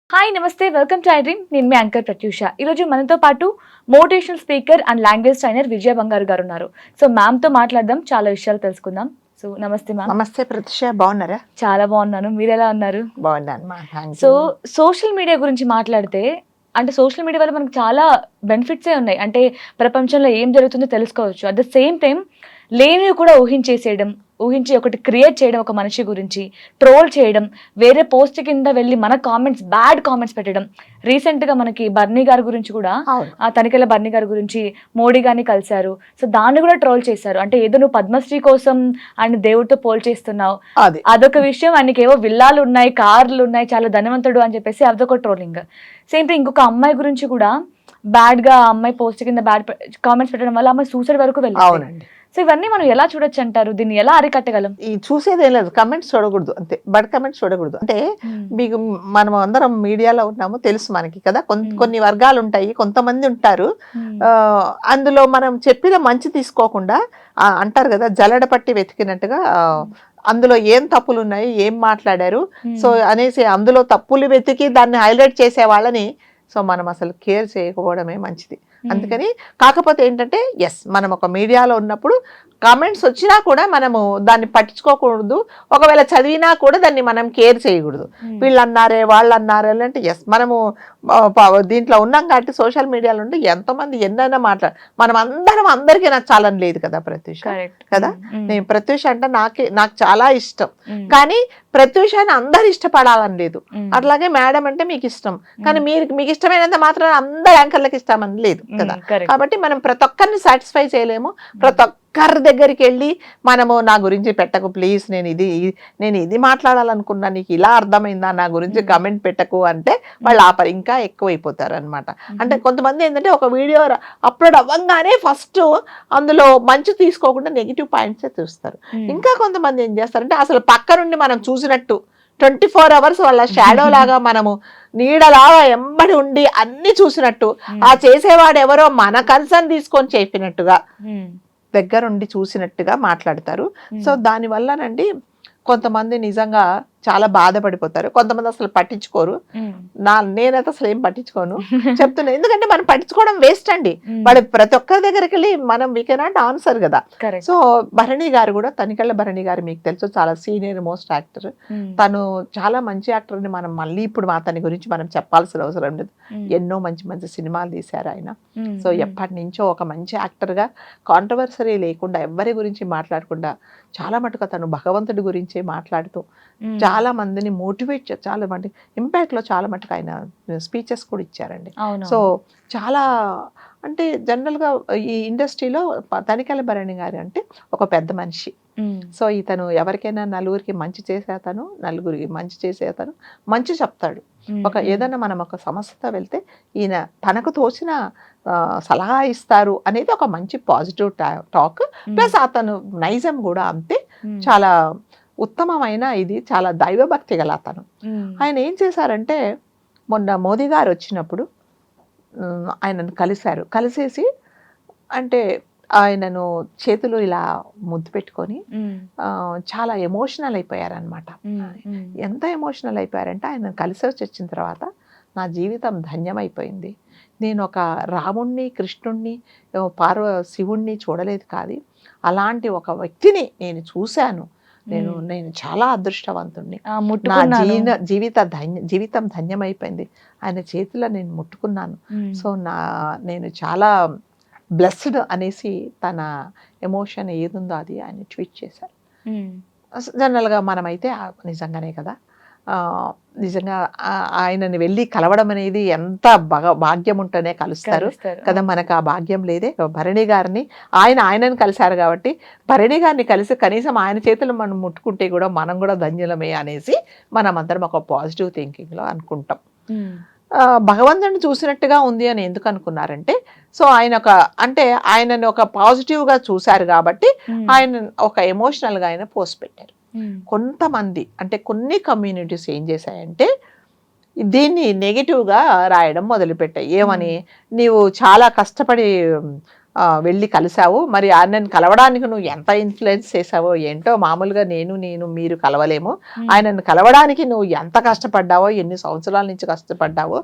Hi నమస్తే, welcome to iDream. నేను మీ anchor Pratyusha. ఈరోజు మనతో పాటు motivational speaker and language trainer Vijaya Bangaru garu ఉన్నారు. సో మ్యామ్తో మాట్లాడదాం, చాలా విషయాలు తెలుసుకుందాం. సో నమస్తే మ్యామ్. నమస్తే ప్రత్యూష, బాగున్నారా? చాలా బాగున్నాను, మీరు ఎలా ఉన్నారు? బాగున్నాను. సో సోషల్ మీడియా గురించి మాట్లాడితే, అంటే సోషల్ మీడియా వల్ల మనకు చాలా బెనిఫిట్సే ఉన్నాయి. అంటే ప్రపంచంలో ఏం జరుగుతుందో తెలుసుకోవచ్చు. అట్ ద సేమ్ టైం లేనివి కూడా ఊహించి ఒకటి క్రియేట్ చేయడం, ఒక మనిషి గురించి ట్రోల్ చేయడం, వేరే పోస్ట్ కింద వెళ్ళి మన కామెంట్స్, బ్యాడ్ కామెంట్స్ పెట్టడం. రీసెంట్గా మనకి బర్నీ గారి గురించి కూడా, ఆ తనికెళ్ళ బర్నీ గారి గురించి మోడీ గారిని కలిశారు. సో దాన్ని కూడా ట్రోల్ చేశారు. అంటే ఏదో నువ్వు పద్మశ్రీ కోసం ఆయన దేవుడితో పోల్ చేస్తున్నావు, అదొక విషయం. ఆయనకి ఏవో విల్లాలు ఉన్నాయి, కార్లు ఉన్నాయి, చాలా ధనవంతుడు అని చెప్పేసి అదొక ట్రోలింగ్. సేమ్ థింగ్ ఇంకొక అమ్మాయి గురించి కూడా బ్యాడ్ గా అమ్మాయి పోస్ట్ కింద బ్యాడ్ కామెంట్స్ పెట్టడం వల్ల అమ్మాయి సూసైడ్ వరకు వెళ్ళింది. సో ఇవన్నీ మనం ఎలా చూడొచ్చు అంటారు? దీన్ని ఎలా అరికట్టగలం? ఈ చూసేదేం లేదు, కమెంట్స్ చూడకూడదు అంతే, బడ్ కమెంట్స్ చూడకూడదు. అంటే మీకు మనం అందరం మీడియాలో ఉన్నాము, తెలుసు మనకి కదా. కొన్ని వర్గాలు ఉంటాయి, కొంతమంది ఉంటారు, అందులో మనం చెప్పిన మంచి తీసుకోకుండా అంటారు కదా, జల్లడ పట్టి వెతికినట్టుగా అందులో ఏం తప్పులు ఉన్నాయి, ఏం మాట్లాడారు సో అనేసి అందులో తప్పులు వెతికి దాన్ని హైలైట్ చేసే వాళ్ళని సో మనం అసలు కేర్ చేయకపోవడమే మంచిది. అందుకని కాకపోతే ఏంటంటే మనం ఒక మీడియాలో ఉన్నప్పుడు కామెంట్స్ వచ్చినా కూడా మనము దాన్ని పట్టించుకోకూడదు. ఒకవేళ చదివినా కూడా దాన్ని మనం కేర్ చేయకూడదు. వీళ్ళు అన్నారే, వాళ్ళు అన్నారే అంటే మనము దీంట్లో ఉన్నాం కాబట్టి సోషల్ మీడియాలో ఉండి ఎంతోమంది ఎన్నైనా మనం అందరికీ నచ్చాలని లేదు కదా ప్రత్యూష, కదా. నేను ప్రత్యూష అంటే నాకు చాలా ఇష్టం, కానీ ప్రత్యూషాన్ని అందరు ఇష్టపడాలని లేదు. అట్లాగే మేడం అంటే మీకు ఇష్టం, కానీ మీకు ఇష్టమైనంత మాత్రం అందరు యాంకర్లకు ఇష్టమని లేదు కదా. కాబట్టి మనం ప్రతి ఒక్కరిని సాటిస్ఫై చేయలేము. ప్రతి ఒక్కరి దగ్గరికి వెళ్ళి మనము నా గురించి పెట్టకు ప్లీజ్, నేను ఇది మాట్లాడాలనుకున్నా, నీకు ఇలా అర్థమైందా, నా గురించి కమెంట్ పెట్టకు అంటే వాళ్ళు ఆపరు, ఇంకా ఎక్కువైపోతారు అనమాట. అంటే కొంతమంది ఏంటంటే ఒక వీడియో అప్లోడ్ అవ్వగానే ఫస్ట్ అందులో మంచి తీసుకోకుండా నెగిటివ్ పాయింట్సే చూస్తారు. ఇంకా కొంతమంది ఏం చేస్తారంటే అసలు పక్క నుండి మనం చూసినట్టు 24 hours వాళ్ళ షాడో లాగా మనము నీడలాగా ఎంబడి ఉండి అన్ని చూసినట్టు, ఆ చేసేవాడు ఎవరో మన కన్సర్న్ తీసుకొని చెప్పినట్టుగా దగ్గరుండి చూసినట్టుగా మాట్లాడతారు. సో దాని వల్లనండి కొంతమంది నిజంగా చాలా బాధపడిపోతారు, కొంతమంది అసలు పట్టించుకోరు. నేనైతే అసలు ఏం పట్టించుకోను చెప్తున్నా, ఎందుకంటే మనం పట్టించుకోవడం వేస్ట్ అండి. వాడు ప్రతి ఒక్కరి దగ్గరికి వెళ్ళి మనం వీ కెనాట్ ఆన్సర్ కదా. సో భరణి గారు కూడా, తనికెళ్ళ భరణి గారు మీకు తెలుసు, చాలా సీనియర్ మోస్ట్ యాక్టర్. తను చాలా మంచి యాక్టర్ అని మనం మళ్ళీ ఇప్పుడు అతని గురించి మనం చెప్పాల్సిన అవసరం లేదు. ఎన్నో మంచి మంచి సినిమాలు తీశారు ఆయన. సో ఎప్పటి నుంచో ఒక మంచి యాక్టర్గా కాంట్రవర్సరీ లేకుండా, ఎవరి గురించి మాట్లాడకుండా చాలా మటుకు తను భగవంతుడి గురించే మాట్లాడుతూ చాలా మందిని మోటివేట్, చాలా మంది ఇంపాక్ట్లో చాలా మటుకు ఆయన స్పీచెస్ కూడా ఇచ్చారండి. సో చాలా అంటే జనరల్గా ఈ ఇండస్ట్రీలో తనికెళ్ళ భరణి గారు అంటే ఒక పెద్ద మనిషి. సో ఇతను ఎవరికైనా నలుగురికి మంచి చేసేతను, నలుగురికి మంచి చేసేతను, మంచి చెప్తాడు. ఏదైనా మనం ఒక సమస్యతో వెళ్తే ఈయన తనకు తోచిన సలహా ఇస్తారు అనేది ఒక మంచి పాజిటివ్ టాక్. ప్లస్ అతను నైజం కూడా అంతే, చాలా ఉత్తమమైన ఇది, చాలా దైవభక్తి గల అతను. ఆయన ఏం చేశారంటే మొన్న మోదీ గారు వచ్చినప్పుడు ఆయనను కలిసేసి అంటే ఆయనను చేతులు ఇలా ముద్దు పెట్టుకొని చాలా ఎమోషనల్ అయిపోయారనమాట. ఎంత ఎమోషనల్ అయిపోయారంటే ఆయన కలిసి వచ్చిన తర్వాత నా జీవితం ధన్యమైపోయింది. నేను ఒక రాముణ్ణి, కృష్ణుణ్ణి, శివుణ్ణి చూడలేదు, కాదు అలాంటి ఒక వ్యక్తిని నేను చూశాను. నేను చాలా అదృష్టవంతుణ్ణి, నా జీవితం ధన్యమైపోయింది, ఆయన చేతిలో నేను ముట్టుకున్నాను. సో నేను చాలా బ్లెస్డ్ అనేసి తన ఎమోషన్ ఏదుందో అది ఆయన ట్వీట్ చేశారు. జనరల్గా మనమైతే నిజంగానే కదా, నిజంగా ఆయనని వెళ్ళి కలవడం అనేది ఎంత భాగ్యం ఉంటేనే కలుస్తారు కదా. మనకు ఆ భాగ్యం లేదే. భరణి గారిని ఆయనని కలిశారు కాబట్టి భరణి గారిని కలిసి కనీసం ఆయన చేతులు మనం ముట్టుకుంటే కూడా మనం కూడా ధన్యులమే అనేసి మనం అందరం ఒక పాజిటివ్ థింకింగ్లో అనుకుంటాం. భగవంతుడిని చూసినట్టుగా ఉంది అని ఎందుకు అనుకున్నారంటే, సో ఆయనని ఒక పాజిటివ్గా చూశారు కాబట్టి ఆయన ఒక ఎమోషనల్గా ఆయన పోస్ట్ పెట్టారు. కొంతమంది అంటే కొన్ని కమ్యూనిటీస్ ఏం చేశాయంటే దీన్ని నెగిటివ్గా రాయడం మొదలుపెట్టాయి. ఏమని, నీవు చాలా కష్టపడి వెళ్ళి కలిసావు, మరి ఆయనను కలవడానికి నువ్వు ఎంత ఇన్ఫ్లుయెన్స్ చేసావో ఏంటో, మామూలుగా నేను మీరు కలవలేము, ఆయనను కలవడానికి నువ్వు ఎంత కష్టపడ్డావో, ఎన్ని సంవత్సరాల నుంచి కష్టపడ్డావో,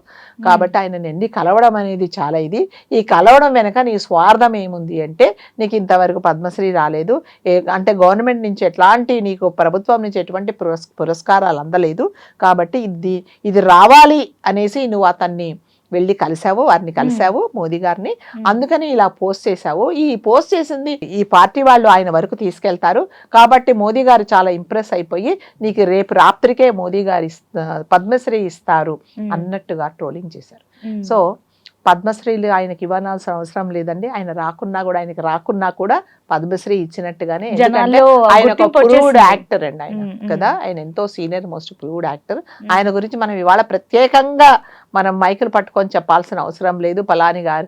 కాబట్టి ఆయనను ఎన్ని కలవడం అనేది చాలా ఇది. ఈ కలవడం వెనక నీ స్వార్థం ఏముంది అంటే, నీకు ఇంతవరకు పద్మశ్రీ రాలేదు, అంటే గవర్నమెంట్ నుంచి ఎట్లాంటి, నీకు ప్రభుత్వం నుంచి ఎటువంటి పురస్కారాలు అందలేదు, కాబట్టి ఇది రావాలి అనేసి నువ్వు అతన్ని వెళ్ళి కలిసావు, వారిని కలిసావు, మోదీ గారిని, అందుకని ఇలా పోస్ట్ చేశావు. ఈ పోస్ట్ చేసింది ఈ పార్టీ వాళ్ళు ఆయన వరకు తీసుకెళ్తారు, కాబట్టి మోదీ గారు చాలా ఇంప్రెస్ అయిపోయి నీకు రేపు రాత్రికే మోదీ గారు పద్మశ్రీ ఇస్తారు అన్నట్టుగా ట్రోలింగ్ చేశారు. సో పద్మశ్రీలు ఆయనకి ఇవ్వాల్సిన అవసరం లేదండి, ఆయనకి రాకున్నా కూడా పద్మశ్రీ ఇచ్చినట్టుగానే, ఆయన ఒక ప్రూవ్డ్ యాక్టర్ అండి ఆయన కదా, ఆయన ఎంతో సీనియర్ మోస్ట్ ప్రూవ్డ్ యాక్టర్. ఆయన గురించి మనం ఇవాళ ప్రత్యేకంగా మనం మైకులు పట్టుకొని చెప్పాల్సిన అవసరం లేదు. పలాని గారు,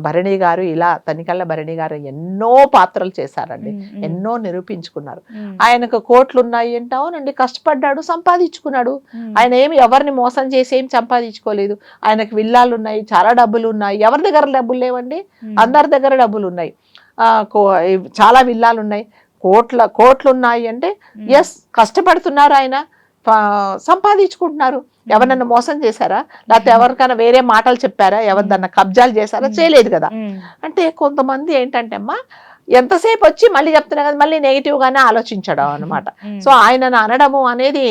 భరణి గారు, ఇలా తనికళ్ళ భరణి గారు ఎన్నో పాత్రలు చేశారండి, ఎన్నో నిరూపించుకున్నారు. ఆయనకు కోట్లు ఉన్నాయి అంటే, అవునండి, కష్టపడ్డాడు, సంపాదించుకున్నాడు. ఆయన ఏమి ఎవరిని మోసం చేసి ఏం సంపాదించుకోలేదు. ఆయనకు విల్లాలు ఉన్నాయి, చాలా డబ్బులు ఉన్నాయి. ఎవరి దగ్గర డబ్బులు లేవండి, అందరి దగ్గర డబ్బులు ఉన్నాయి, చాలా విల్లాలు ఉన్నాయి, కోట్లు ఉన్నాయి అంటే ఎస్, కష్టపడుతున్నారు, ఆయన సంపాదించుకుంటున్నారు. ఎవరన్నా మోసం చేశారా, లేకపోతే ఎవరికైనా వేరే మాటలు చెప్పారా, ఎవరిదన్నా కబ్జాలు చేశారా, చేయలేదు కదా. అంటే కొంతమంది ఏంటంటే అమ్మా, ఎంతసేపు వచ్చి మళ్ళీ చెప్తున్నా కదా, మళ్ళీ నెగిటివ్ గానే ఆలోచించడం అనమాట. సో ఆయనను అనడము అనేది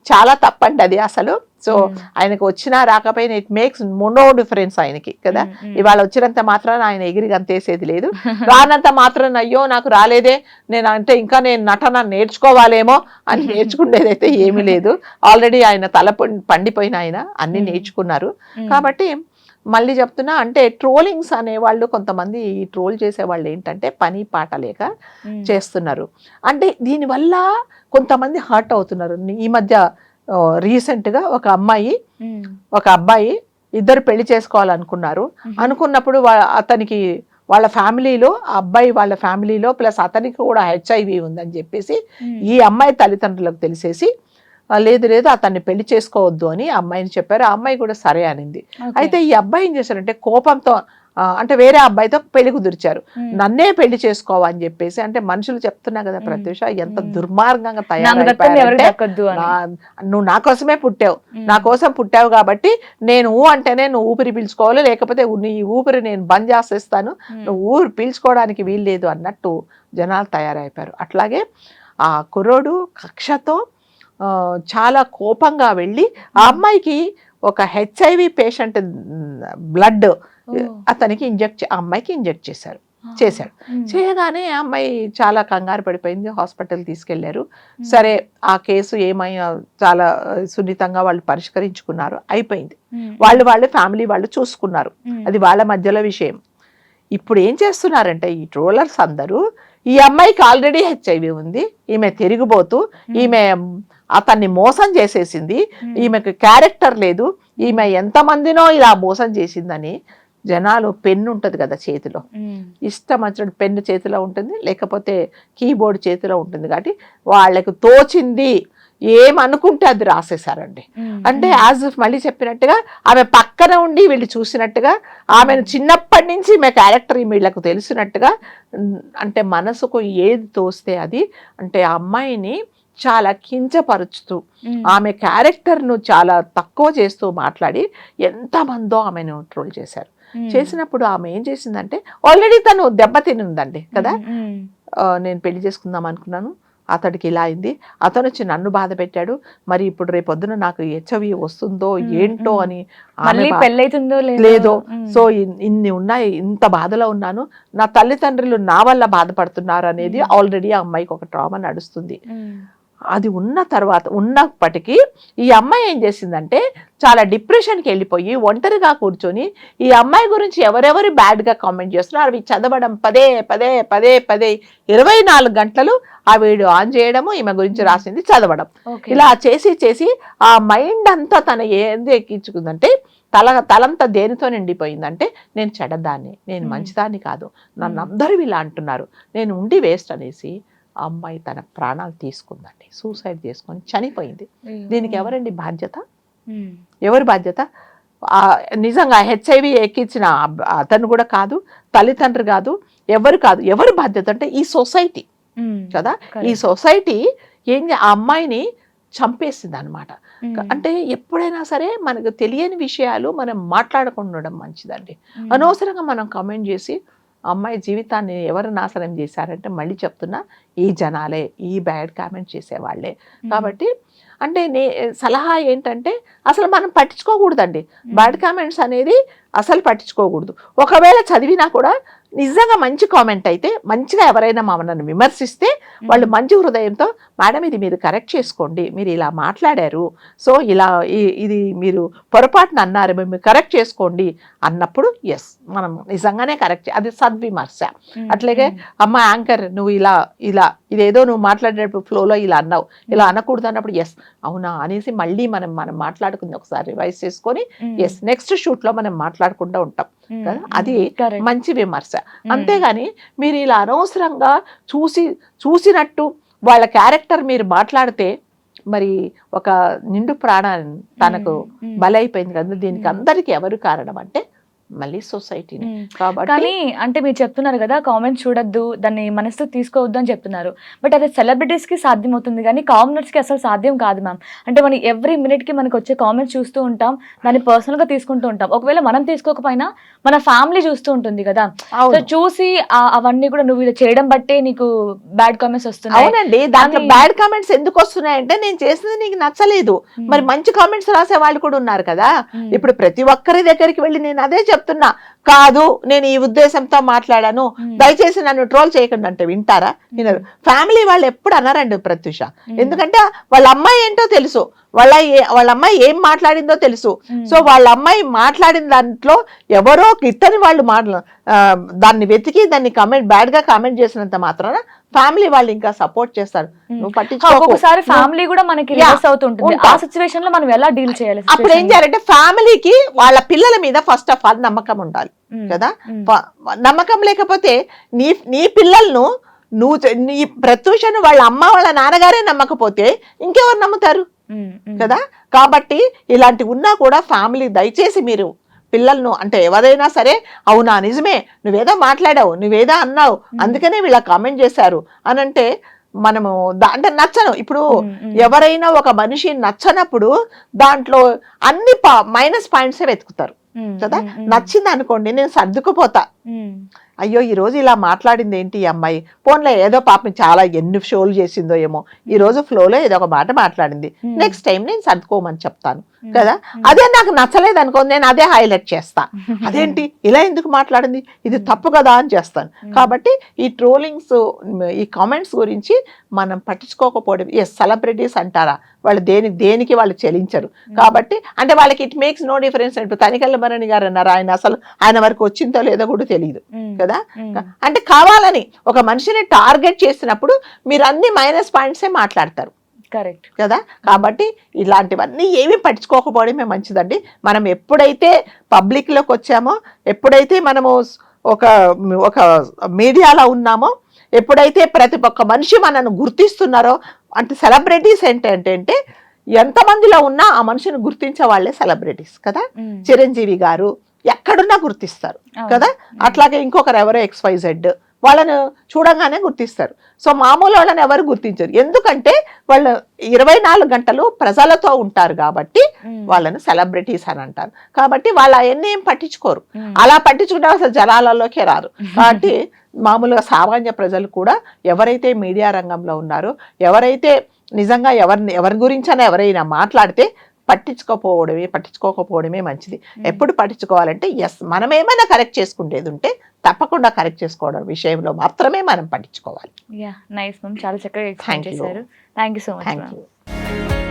చాలా తప్పండి అది అసలు. సో ఆయనకు వచ్చినా రాకపోయినా ఇట్ మేక్స్ నో డిఫరెన్స్ ఆయనకి కదా. ఇవాళ వచ్చినంత మాత్రాన ఆయన ఎగిరి గంతేసేది లేదు, రానంత మాత్రాన అయ్యో నాకు రాలేదే, నేను అంటే ఇంకా నేను నటన నేర్చుకోవాలేమో అని నేర్చుకునేదైతే ఏమీ లేదు. ఆల్రెడీ ఆయన తల పండిపోయిన ఆయన అన్ని నేర్చుకున్నారు. కాబట్టి మళ్ళీ చెప్తున్నా, అంటే ట్రోలింగ్స్ అనేవాళ్ళు, కొంతమంది ఈ ట్రోల్ చేసేవాళ్ళు ఏంటంటే పని పాట లేక చేస్తున్నారు. అంటే దీనివల్ల కొంతమంది హర్ట్ అవుతున్నారు. ఈ మధ్య రీసెంట్గా ఒక అమ్మాయి ఒక అబ్బాయి ఇద్దరు పెళ్లి చేసుకోవాలనుకున్నారు. అనుకున్నప్పుడు అతనికి వాళ్ళ ఫ్యామిలీలో, ఆ అబ్బాయి వాళ్ళ ఫ్యామిలీలో ప్లస్ అతనికి కూడా HIV ఉందని చెప్పేసి ఈ అమ్మాయి తల్లిదండ్రులకు తెలిసేసి, లేదు అతన్ని పెళ్లి చేసుకోవద్దు అని అమ్మాయిని చెప్పారు. ఆ అమ్మాయి కూడా సరే అనింది. అయితే ఈ అబ్బాయి ఏం చేశారంటే కోపంతో, అంటే వేరే అబ్బాయితో పెళ్లి కుదిర్చారు, నన్నే పెళ్లి చేసుకోవని చెప్పేసి. అంటే మనుషులు చెప్తున్నా కదా ప్రత్యూష, ఎంత దుర్మార్గంగా తయారైపోయారంటే, నువ్వు నా కోసమే పుట్టావు, నా కోసం పుట్టావు కాబట్టి నేను అంటేనే నువ్వు ఊపిరి పీల్చుకోవాలి, లేకపోతే నీ ఊపిరి నేను బంద్ చేసేస్తాను, నువ్వు ఊపిరి పీల్చుకోవడానికి వీల్లేదు అన్నట్టు జనాలు తయారైపోయారు. అట్లాగే ఆ కుర్రోడు కక్షతో చాలా కోపంగా వెళ్ళి ఆ అమ్మాయికి ఒక HIV పేషెంట్ బ్లడ్ అతనికి అమ్మాయికి ఇంజెక్ట్ చేశాడు. చేయగానే ఆ అమ్మాయి చాలా కంగారు పడిపోయింది, హాస్పిటల్ తీసుకెళ్లారు. సరే ఆ కేసు ఏమైనా చాలా సున్నితంగా వాళ్ళు పరిష్కరించుకున్నారు, అయిపోయింది. వాళ్ళు ఫ్యామిలీ వాళ్ళు చూసుకున్నారు, అది వాళ్ళ మధ్యలో విషయం. ఇప్పుడు ఏం చేస్తున్నారంటే ఈ ట్రోలర్స్ అందరూ, ఈ అమ్మాయికి ఆల్రెడీ HIV ఉంది, ఈమె తిరిగిపోతూ, ఈమె అతన్ని మోసం చేసేసింది, ఈమెకు క్యారెక్టర్ లేదు, ఈమె ఎంతమందినో ఇలా మోసం చేసిందని జనాలు, పెన్ను ఉంటుంది కదా చేతిలో, ఇష్టం వచ్చినట్టు పెన్ను చేతిలో ఉంటుంది, లేకపోతే కీబోర్డ్ చేతిలో ఉంటుంది, కాబట్టి వాళ్ళకు తోచింది ఏమనుకుంటే అది రాసేసారండి. అంటే యాజ్ మళ్ళీ చెప్పినట్టుగా ఆమె పక్కన ఉండి వీళ్ళు చూసినట్టుగా, ఆమెను చిన్నప్పటి నుంచి ఈమె క్యారెక్టర్ వీళ్ళకు తెలిసినట్టుగా, అంటే మనసుకు ఏది తోస్తే అది, అంటే ఆ అమ్మాయిని చాలా కించపరుచుతూ, ఆమె క్యారెక్టర్ను చాలా తక్కువ చేస్తూ మాట్లాడి ఎంతమందో ఆమెను ట్రోల్ చేశారు. చేసినప్పుడు ఆమె ఏం చేసిందంటే, ఆల్రెడీ తను దెబ్బతిని ఉందండి కదా, నేను పెళ్లి చేసుకుందాం అనుకున్నాను, అతడికి ఇలా అయింది, అతను వచ్చి నన్ను బాధ పెట్టాడు, మరి ఇప్పుడు రేపొద్దున నాకు HIV వస్తుందో ఏంటో అని, లేదో, సో ఇన్ని ఉన్నాయి, ఇంత బాధలో ఉన్నాను, నా తల్లిదండ్రులు నా వల్ల బాధపడుతున్నారు అనేది ఆల్రెడీ ఆ అమ్మాయికి ఒక ట్రామా నడుస్తుంది. అది ఉన్నప్పటికీ ఈ అమ్మాయి ఏం చేసిందంటే చాలా డిప్రెషన్కి వెళ్ళిపోయి ఒంటరిగా కూర్చొని ఈ అమ్మాయి గురించి ఎవరెవరు బ్యాడ్గా కామెంట్ చేస్తున్నారు అవి చదవడం, పదే 24 గంటలు ఆ వీడియో ఆన్ చేయడము, ఈమె గురించి రాసింది చదవడం, ఇలా చేసి ఆ మైండ్ అంతా తన ఏంది ఎక్కించుకుందంటే, తలంతా దేనితో నిండిపోయిందంటే, నేను చెడ్డదాన్ని, నేను మంచిదాన్ని కాదు, నన్ను అందరూ ఇలా అంటున్నారు, నేను ఉండి వేస్ట్ అనేసి ఆ అమ్మాయి తన ప్రాణాలు తీసుకుందండి, సూసైడ్ చేసుకొని చనిపోయింది. దీనికి ఎవరండి బాధ్యత? ఎవరి బాధ్యత? నిజంగా హెచ్ఐవి ఎక్కించిన అతను కూడా కాదు, తల్లిదండ్రులు కాదు, ఎవరు బాధ్యత అంటే ఈ సొసైటీ కదా. ఈ సొసైటీ ఆ అమ్మాయిని చంపేసింది అనమాట. అంటే ఎప్పుడైనా సరే మనకు తెలియని విషయాలు మనం మాట్లాడకుండా ఉండడం మంచిదండి. అనవసరంగా మనం కమెంట్ చేసి అమ్మాయి జీవితాన్ని ఎవరు నాశనం చేశారంటే మళ్ళీ చెప్తున్నా, ఈ జనాలే, ఈ బ్యాడ్ కామెంట్ చేసేవాళ్ళే. కాబట్టి అంటే సలహా ఏంటంటే అసలు మనం పట్టించుకోకూడదండి. బ్యాడ్ కామెంట్స్ అనేది అసలు పట్టించుకోకూడదు. ఒకవేళ చదివినా కూడా నిజంగా మంచి కామెంట్ అయితే, మంచిగా ఎవరైనా మమ్మల్ని విమర్శిస్తే వాళ్ళు మంచి హృదయంతో, మేడం ఇది మీరు కరెక్ట్ చేసుకోండి, మీరు ఇలా మాట్లాడారు, సో ఇలా ఇది మీరు పొరపాటున అన్నారు, మీరు కరెక్ట్ చేసుకోండి అన్నప్పుడు ఎస్ మనం నిజంగానే కరెక్ట్, అది సద్విమర్శ. అట్లాగే అమ్మ యాంకర్ నువ్వు ఇలా ఇదేదో నువ్వు మాట్లాడేటప్పుడు ఫ్లోలో ఇలా అన్నావు, ఇలా అనకూడదు అన్నప్పుడు ఎస్ అవునా అనేసి మళ్ళీ మనం మాట్లాడుకుంది ఒకసారి రివైజ్ చేసుకొని ఎస్ నెక్స్ట్ షూట్ లో మనం మాట్లాడకుండా ఉంటాం కదా, అది మంచి విమర్శ. అంతేగాని మీరు ఇలా అనవసరంగా చూసినట్టు వాళ్ళ క్యారెక్టర్ మీరు మాట్లాడితే మరి ఒక నిండు ప్రాణాన్ని తనకు బలైపోయింది కదా. దీనికి అందరికి ఎవరు కారణం అంటే మళ్ళీ సొసైటీని. కాబట్టి కానీ అంటే మీరు చెప్తున్నారు కదా కామెంట్స్ చూడొద్దు, దాన్ని మనసుతో తీసుకోవద్దు అని చెప్తున్నారు. బట్ అది సెలబ్రిటీస్ కి సాధ్యం అవుతుంది కానీ కామనర్స్ కి అసలు సాధ్యం కాదు మ్యామ్. అంటే మనం ఎవ్రీ మినిట్ కి మనకు వచ్చే కామెంట్స్ చూస్తూ ఉంటాం, దాన్ని పర్సనల్ గా తీసుకుంటూ ఉంటాం. ఒకవేళ మనం తీసుకోకపోయినా మన ఫ్యామిలీ చూస్తూ ఉంటుంది కదా, సో చూసి అవన్నీ కూడా నువ్వు ఇలా చేయడం బట్టే నీకు బ్యాడ్ కామెంట్స్ వస్తున్నాయి. అవునండి, దాంట్లో బ్యాడ్ కామెంట్స్ ఎందుకు వస్తున్నాయంటే నేను చేసింది నీకు నచ్చలేదు, మరి మంచి కామెంట్స్ రాసే వాళ్ళు కూడా ఉన్నారు కదా. ఇప్పుడు ప్రతి ఒక్కరి దగ్గరికి వెళ్ళి నేను అదే చెప్తున్నా, కాదు నేను ఈ ఉద్దేశంతో మాట్లాడాను, దయచేసి నన్ను ట్రోల్ చేయకండి అంటే వింటారా? వినరు. ఫ్యామిలీ వాళ్ళు ఎప్పుడు అన్నారండి ప్రత్యూష, ఎందుకంటే వాళ్ళ అమ్మాయి ఏంటో తెలుసు, వాళ్ళ అమ్మాయి ఏం మాట్లాడిందో తెలుసు. సో వాళ్ళ అమ్మాయి మాట్లాడిన దాంట్లో ఎవరో ఇతని వాళ్ళు దాన్ని వెతికి దాన్ని బ్యాడ్ గా కామెంట్ చేసినంత మాత్రాన ఫ్యామిలీ వాళ్ళు ఇంకా సపోర్ట్ చేస్తారు. నువ్వు పట్టించుకోసారి ఫ్యామిలీ కూడా మనకి రివర్స్ అవుతుంటుంది. ఆ సిచువేషన్ లో మనం ఎలా డీల్ చేయాలి? అప్పుడు ఏం చేయాలంటే ఫ్యామిలీకి వాళ్ళ పిల్లల మీద ఫస్ట్ ఆఫ్ ఆల్ నమ్మకం ఉండాలి కదా. నమ్మకం లేకపోతే నీ పిల్లలను నీ ప్రత్యూషను వాళ్ళ అమ్మ వాళ్ళ నాన్నగారే నమ్మకపోతే ఇంకెవరు నమ్ముతారు కదా. కాబట్టి ఇలాంటి ఉన్నా కూడా ఫ్యామిలీ దయచేసి మీరు పిల్లలను అంటే ఎవరైనా సరే అవునా నిజమే నువ్వేదో మాట్లాడావు, నువ్వేదో అన్నావు, అందుకనే వీళ్ళ కామెంట్ చేశారు అని అంటే మనము అంటే నచ్చను. ఇప్పుడు ఎవరైనా ఒక మనిషి నచ్చనప్పుడు దాంట్లో అన్ని మైనస్ పాయింట్సే వెతుకుతారు కదా. నచ్చింది అనుకోండి నేను సర్దుకుపోతా, అయ్యో ఈ రోజు ఇలా మాట్లాడింది ఏంటి ఈ అమ్మాయి, ఫోన్లో ఏదో పాపం చాలా ఎన్ని షోలు చేసిందో ఏమో, ఈ రోజు ఫ్లోలో ఏదో ఒక మాట మాట్లాడింది, నెక్స్ట్ టైం నేను సర్దుకోమని చెప్తాను కదా. అదే నాకు నచ్చలేదు అనుకో, నేను అదే హైలైట్ చేస్తా, అదేంటి ఇలా ఎందుకు మాట్లాడింది, ఇది తప్పు కదా అని చేస్తాను. కాబట్టి ఈ ట్రోలింగ్స్ ఈ కామెంట్స్ గురించి మనం పట్టించుకోకపోవడం. ఎస్ సెలబ్రిటీస్ అంటారా, వాళ్ళు దేనికి వాళ్ళు చెలించరు కాబట్టి అంటే వాళ్ళకి ఇట్ మేక్స్ నో డిఫరెన్స్. ఇప్పుడు తనికెళ్ళ భరణి గారు అన్నారు, ఆయన వరకు వచ్చిందో లేదో కూడా తెలియదు కదా. అంటే కావాలని ఒక మనిషిని టార్గెట్ చేసినప్పుడు మీరు అన్ని మైనస్ పాయింట్సే మాట్లాడతారు కరెక్ట్ కదా. కాబట్టి ఇలాంటివన్నీ ఏమీ పట్టించుకోకపోవడమే మంచిదండి. మనం ఎప్పుడైతే పబ్లిక్ లోకి వచ్చామో, ఎప్పుడైతే మనము ఒక మీడియాలో ఉన్నామో, ఎప్పుడైతే ప్రతి ఒక్క మనిషి మనను గుర్తిస్తున్నారో, అంటే సెలబ్రిటీస్ ఏంటంటే ఎంతమందిలో ఉన్నా ఆ మనిషిని గుర్తించే వాళ్ళే సెలబ్రిటీస్ కదా. చిరంజీవి గారు ఎక్కడున్నా గుర్తిస్తారు కదా. అట్లాగే ఇంకొకరు ఎవరో XYZ వాళ్ళను చూడంగానే గుర్తిస్తారు. సో మామూలు వాళ్ళని ఎవరు గుర్తించరు, ఎందుకంటే వాళ్ళు 24 గంటలు ప్రజలతో ఉంటారు కాబట్టి వాళ్ళను సెలబ్రిటీస్ అని అంటారు. కాబట్టి వాళ్ళు అవన్నీ ఏం పట్టించుకోరు, అలా పట్టించుకుంటే అసలు జనాలలోకే రారు. కాబట్టి మామూలుగా సామాన్య ప్రజలు కూడా ఎవరైతే మీడియా రంగంలో ఉన్నారో, ఎవరైతే నిజంగా ఎవరి గురించైనా ఎవరైనా మాట్లాడితే పట్టించుకోకపోవడమే మంచిది. ఎప్పుడు పట్టించుకోవాలంటే ఎస్ మనం ఏమైనా కరెక్ట్ చేసుకునేది ఉంటే తప్పకుండా కరెక్ట్ చేసుకోవడం విషయంలో మాత్రమే మనం పట్టించుకోవాలి. నైస్ మ్యామ్, చాలా చక్కగా ఎక్స్ప్లెయిన్ చేశారు. Thank you so much.